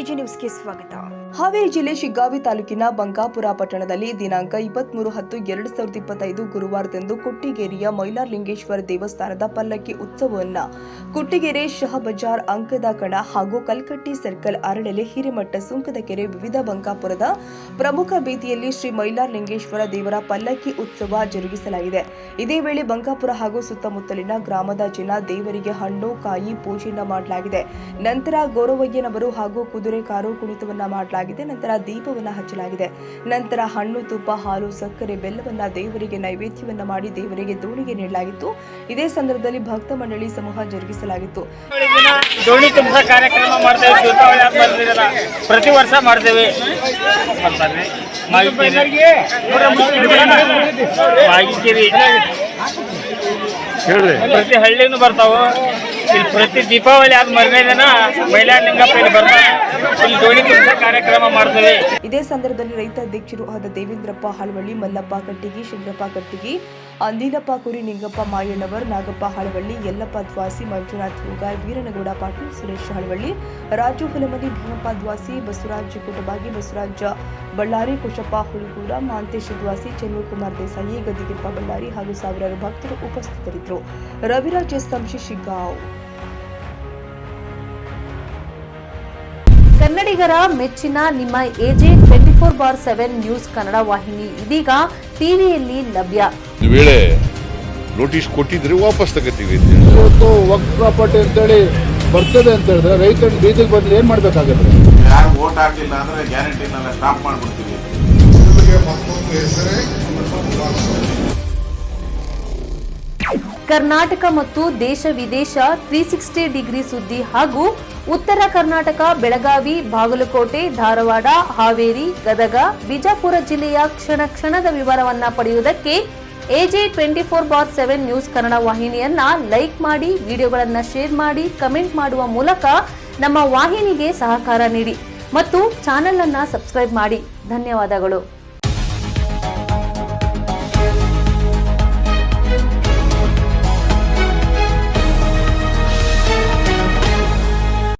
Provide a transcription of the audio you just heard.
AG ನ್ಯೂಸ್ಗೆ ಸ್ವಾಗತ. ಹಾವೇರಿ ಜಿಲ್ಲೆ ಶಿಗ್ಗಾವಿ ತಾಲೂಕಿನ ಬಂಕಾಪುರ ಪಟ್ಟಣದಲ್ಲಿ ದಿನಾಂಕ 23/10/2025 ಗುರುವಾರದಂದು ಕೊಟ್ಟಿಗೆರೆಯ ಮೈಲಾರಲಿಂಗೇಶ್ವರ ದೇವಸ್ಥಾನದ ಪಲ್ಲಕ್ಕಿ ಉತ್ಸವವನ್ನು ಕೊಟ್ಟಿಗೆರೆ ಶಹಬಜಾರ್ ಅಂಕದ ಕಣ ಹಾಗೂ ಕಲ್ಕಟ್ಟಿ ಸರ್ಕಲ್ ಅರಳೆಲೆ ಹಿರೇಮಠ ಸುಂಕದಕೆರೆ ವಿವಿಧ ಬಂಕಾಪುರದ ಪ್ರಮುಖ ಬೀದಿಯಲ್ಲಿ ಶ್ರೀ ಮೈಲಾರಲಿಂಗೇಶ್ವರ ದೇವರ ಪಲ್ಲಕ್ಕಿ ಉತ್ಸವ ಜರುಗಿಸಲಾಗಿದೆ. ಇದೇ ವೇಳೆ ಬಂಕಾಪುರ ಹಾಗೂ ಸುತ್ತಮುತ್ತಲಿನ ಗ್ರಾಮದ ಜನ ದೇವರಿಗೆ ಹಣ್ಣು ಕಾಯಿ ಪೂಜೆಯನ್ನ ಮಾಡಲಾಗಿದೆ. ನಂತರ ಗೌರವಯ್ಯನವರು ಹಾಗೂ ಕುದುರೆ ಕಾರು ಕುಣಿತವನ್ನ ಮಾಡಲಾಗಿದೆ. ನಂತರ ದೀಪವನ್ನ ಹಚ್ಚಲಾಗಿದೆ. ನಂತರ ಹಣ್ಣು ತುಪ್ಪ ಹಾಲು ಸಕ್ಕರೆ ಬೆಲ್ಲವನ್ನ ದೇವರಿಗೆ ನೈವೇದ್ಯವನ್ನ ಮಾಡಿ ದೇವರಿಗೆ ದೋಣಿಗೆ ನೀಡಲಾಗಿತ್ತು. ಇದೇ ಸಂದರ್ಭದಲ್ಲಿ ಭಕ್ತ ಮಂಡಳಿ ಸಮೂಹ ಜರುಗಿಸಲಾಗಿತ್ತು. ದೋಣಿ ತುಂಬ ಕಾರ್ಯಕ್ರಮ ಪ್ರತಿ ವರ್ಷ ಮಾಡ್ತೇವೆ. ಪ್ರತಿ ಹಳ್ಳಿನೂ ಬರ್ತಾವ. ಇಲ್ಲಿ ಪ್ರತಿ ದೀಪಾವಳಿ ಆದ ಮರನೇ ದಿನ ಮೈಲಾರಲಿಂಗಪ್ಪ ಇಲ್ಲಿ ಬರ್ತಾರೆ. ಇಲ್ಲಿ ದೋಣಿ ತುಂಬ ಕಾರ್ಯಕ್ರಮ ಮಾಡ್ತೇವೆ. ಇದೇ ಸಂದರ್ಭದಲ್ಲಿ ರೈತ ಅಧ್ಯಕ್ಷರು ಆದ ದೇವೇಂದ್ರಪ್ಪ ಹಾಳವಳ್ಳಿ, ಮಲ್ಲಪ್ಪ ಕಟ್ಟಿಗಿ, ಶಂಕರಪ್ಪ ಕಟ್ಟಿಗಿ, ಅಂದಿಲಪ್ಪ ಕುರಿ, ನಿಂಗಪ್ಪ ಮಾಯಣ್ಣವರ್, ನಾಗಪ್ಪ ಹಾಳವಳ್ಳಿ, ಯಲ್ಲಪ್ಪ ದ್ವಾಸಿ, ಮಂಜುನಾಥ್ ಹೂಗಾರ್, ವೀರನಗೌಡ ಪಾಟೀಲ್, ಸುರೇಶ್ ಹಾಳವಳ್ಳಿ, ರಾಜು ಹುಲಮನಿ, ಭೀಮಪ್ಪ ದ್ವಾಸಿ, ಬಸವರಾಜ್ ಕುಟಬಾಗಿ, ಬಸವರಾಜ ಬಳ್ಳಾರಿ, ಕುಶಪ್ಪ ಹುಳುಗೂರ, ಮಾಂತೇಶ್ ದ್ವಾಸಿ, ಚಂದ್ರಕುಮಾರ್ ದೇಸಾಯಿ, ಗದಿಗೆಪ್ಪ ಬಳ್ಳಾರಿ ಹಾಗೂ ಸಾವಿರಾರು ಭಕ್ತರು ಉಪಸ್ಥಿತರಿದ್ದರು. ರವಿರಾಜ್ ಸಂಶಿ ಶಿಗ್ಗಾಂವ್. ಕನ್ನಡಿಗರ ಮೆಚ್ಚಿನ ನಿಮ್ಮ ಎಜೆ 24/7 ನ್ಯೂಸ್ ಕನ್ನಡ ವಾಹಿನಿ ಇದೀಗ ಟಿವಿಯಲ್ಲಿ ಲಭ್ಯ. ವೇಳೆ ನೋಟಿಸ್ ಕೊಟ್ಟಿದ್ರೆ ವಾಪಸ್ ತಗೋತೀವಿ. ಇವತ್ತು ವಕ್ಫ್ ಪ್ರಾಪರ್ಟಿ ಅಂತೇಳಿ ಬರ್ತದೆ ಅಂತ ಹೇಳಿದ್ರೆ ರೈತರು ಬೀದಿಗೆ ಬಂದ್ರೆ ಏನ್ ಮಾಡ್ಬೇಕಾಗುತ್ತೆ? ಯಾರು ವೋಟ್ ಹಾಕಿಲ್ಲ ಅಂದ್ರೆ ಗ್ಯಾರಂಟಿನೆಲ್ಲ ಸ್ಟಾಪ್ ಮಾಡ್ಬಿಡ್ತೀವಿ. ಕರ್ನಾಟಕ ಮತ್ತು ದೇಶ ವಿದೇಶ 360 ಡಿಗ್ರಿ ಸುದ್ದಿ ಹಾಗೂ ಉತ್ತರ ಕರ್ನಾಟಕ, ಬೆಳಗಾವಿ, ಬಾಗಲಕೋಟೆ, ಧಾರವಾಡ, ಹಾವೇರಿ, ಗದಗ, ಬಿಜಾಪುರ ಜಿಲ್ಲೆಯ ಕ್ಷಣ ಕ್ಷಣದ ವಿವರವನ್ನ ಪಡೆಯುವುದಕ್ಕೆ ಎಜೆ 24/7 ನ್ಯೂಸ್ ಕನ್ನಡ ವಾಹಿನಿಯನ್ನ ಲೈಕ್ ಮಾಡಿ, ವಿಡಿಯೋಗಳನ್ನ ಶೇರ್ ಮಾಡಿ, ಕಮೆಂಟ್ ಮಾಡುವ ಮೂಲಕ ನಮ್ಮ ವಾಹಿನಿಗೆ ಸಹಕಾರ ನೀಡಿ ಮತ್ತು ಚಾನೆಲ್ ಅನ್ನ ಸಬ್ಸ್ಕ್ರೈಬ್ ಮಾಡಿ. ಧನ್ಯವಾದಗಳು.